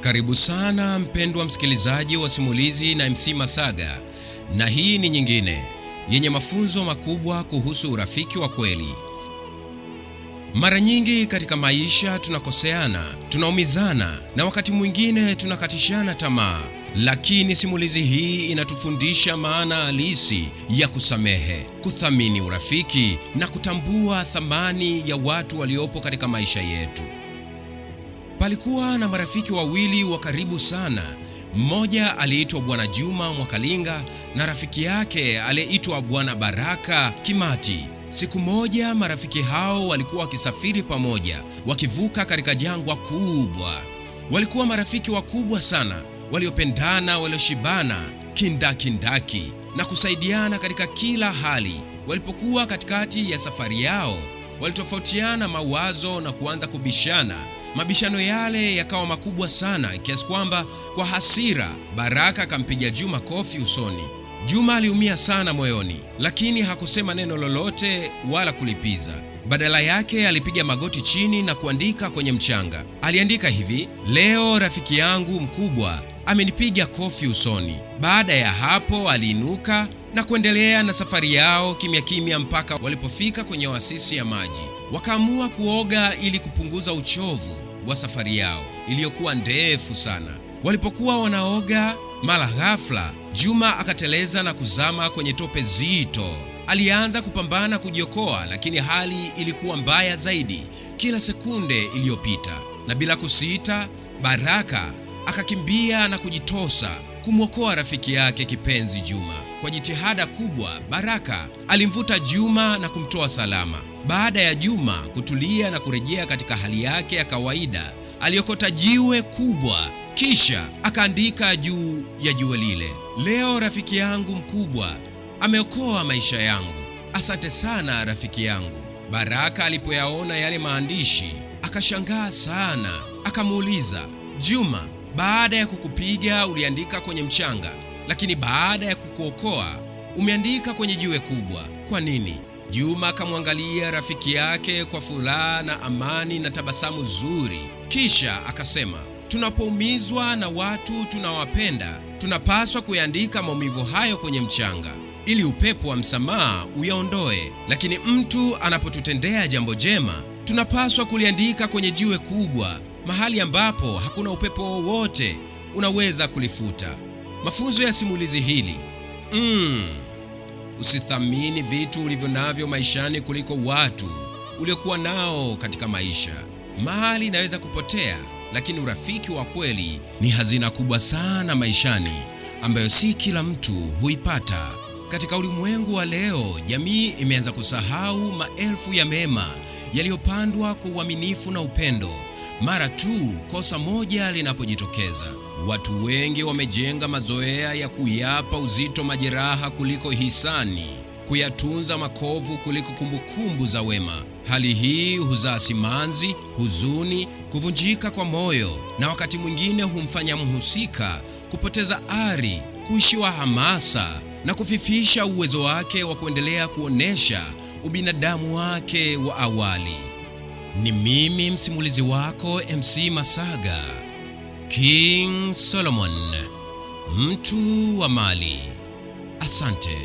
Karibu sana mpendwa msikilizaji wa simulizi na MC Masaga, na hii ni nyingine yenye mafunzo makubwa kuhusu urafiki wa kweli. Mara nyingi katika maisha tunakoseana, tunaumizana na wakati mwingine tunakatishana tamaa, lakini simulizi hii inatufundisha maana halisi ya kusamehe, kuthamini urafiki na kutambua thamani ya watu waliopo katika maisha yetu. Palikuwa na marafiki wawili wa karibu sana. Mmoja aliitwa Bwana Juma Mwakalinga na rafiki yake aliyeitwa Bwana Baraka Kimati. Siku moja marafiki hao walikuwa wakisafiri pamoja, wakivuka katika jangwa kubwa. Walikuwa marafiki wakubwa sana, waliopendana, walioshibana kindakindaki na kusaidiana katika kila hali. Walipokuwa katikati ya safari yao, walitofautiana mawazo na kuanza kubishana. Mabishano yale yakawa makubwa sana kiasi kwamba kwa hasira Baraka akampiga Juma kofi usoni. Juma aliumia sana moyoni, lakini hakusema neno lolote wala kulipiza. Badala yake alipiga magoti chini na kuandika kwenye mchanga. Aliandika hivi: leo rafiki yangu mkubwa amenipiga kofi usoni. Baada ya hapo aliinuka na kuendelea na safari yao kimya kimya mpaka walipofika kwenye oasisi ya maji. Wakaamua kuoga ili kupunguza uchovu wa safari yao iliyokuwa ndefu sana. Walipokuwa wanaoga, mara ghafla Juma akateleza na kuzama kwenye tope zito. Alianza kupambana kujiokoa, lakini hali ilikuwa mbaya zaidi kila sekunde iliyopita, na bila kusita Baraka akakimbia na kujitosa kumwokoa rafiki yake kipenzi Juma. Kwa jitihada kubwa, Baraka alimvuta Juma na kumtoa salama. Baada ya Juma kutulia na kurejea katika hali yake ya kawaida, aliokota jiwe kubwa kisha akaandika juu ya jiwe lile: leo rafiki yangu mkubwa ameokoa maisha yangu. Asante sana rafiki yangu. Baraka alipoyaona yale maandishi akashangaa sana. Akamuuliza, Juma, baada ya kukupiga uliandika kwenye mchanga, lakini baada ya kukuokoa umeandika kwenye jiwe kubwa, kwa nini? Juma akamwangalia rafiki yake kwa furaha na amani na tabasamu zuri, kisha akasema, tunapoumizwa na watu tunawapenda, tunapaswa kuyaandika maumivu hayo kwenye mchanga ili upepo wa msamaha uyaondoe. Lakini mtu anapotutendea jambo jema, tunapaswa kuliandika kwenye jiwe kubwa, mahali ambapo hakuna upepo wowote unaweza kulifuta. Mafunzo ya simulizi hili: usithamini vitu ulivyo navyo maishani kuliko watu uliokuwa nao katika maisha. Mali inaweza kupotea, lakini urafiki wa kweli ni hazina kubwa sana maishani ambayo si kila mtu huipata. Katika ulimwengu wa leo, jamii imeanza kusahau maelfu ya mema yaliyopandwa kwa uaminifu na upendo mara tu kosa moja linapojitokeza. Watu wengi wamejenga mazoea ya kuyapa uzito majeraha kuliko hisani, kuyatunza makovu kuliko kumbukumbu za wema. Hali hii huzaa simanzi, huzuni, kuvunjika kwa moyo, na wakati mwingine humfanya mhusika kupoteza ari, kuishiwa hamasa na kufifisha uwezo wake wa kuendelea kuonesha ubinadamu wake wa awali. Ni mimi msimulizi wako MC Masaga, King Solomon, mtu wa mali. Asante.